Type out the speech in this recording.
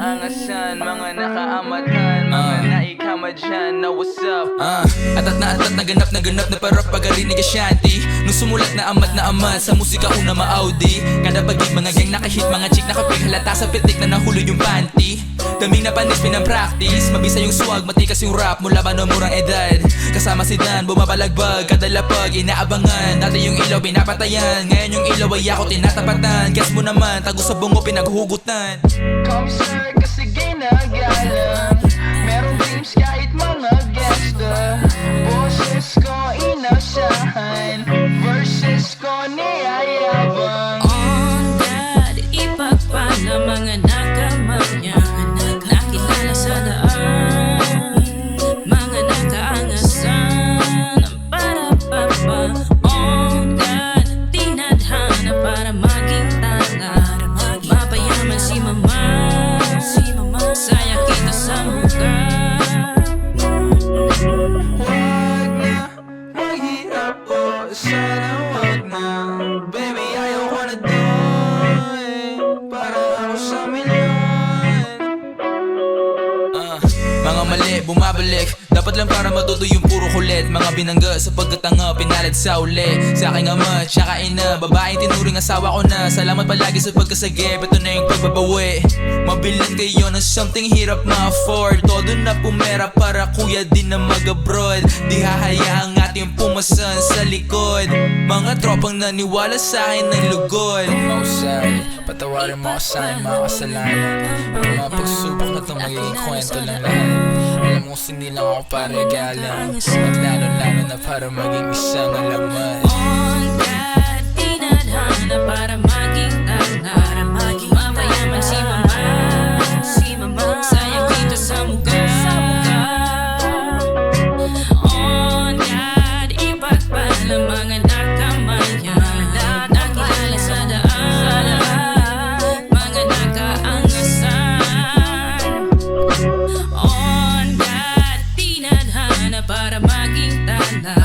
nakaangasan, mga nakaamatan, mga naikama dyan na what's up. Atat na ganap na parap pagarinig asyanti. Nung sumulat na amat sa musika una ma-audi. Kada pagig mga gang nakahit, mga chick nakapig halata sa pitik na nahulog yung panty. Daming napanis pinang-practice, mabisa yung swag, matikas yung rap mula pa noong murang edad. Kasama si Dan, bumabalagbag, kada lapag inaabangan. Dati yung ilaw pinapatayan, ngayon yung ilaw ay ako tinatapatan. Guess mo naman, tago sa bungo pinaghuhugutan. Come sir, kasi ginagalang merong dreams kahit mga gangsta. Boses ko inasahan, verses ko niyayabang. On God, ipagpala mga nakamanya, nakilala sa daan, mga nakaangasan, para papa. On God, tinadhana para maging tanga, mapayaman si mama, saya kita sa mukha. Wag na, mahirap po, sana wag na. Baby, ayaw ko na doon, para ako sa milyon. Mga mali, bumabalik. Dapat lang para matuto yung puro kulit. Mga binangga sa pagkatanga, pinalit sa uli. Sa aking ama, tsaka ina, babaeng tinuring asawa ko na. Salamat palagi sa pagkasagip, ito na yung pagbabawi. Mabilan kayo ng something hirap ma-afford. Todo na pumera para kuya din na mag-abroad. Di hahayaang ating pumasan sa likod. Mga tropang naniwala sa akin ng lugod. Mausay, patawarin mo ako sa aking mga kasalanan. Ang mga pagsubok na itong magiging kwento lang lahat. Alam mo kasi hindi lang ako para galang, at lalo na para maging isang alaman. On God, tinadhana para maging tanga, mapayaman si mama, sayang kita sa mukha. On God, ipagpala mga nakamanya, nakilala sa daan, mga nakaangasan. On God, tinadhana para maging tanga,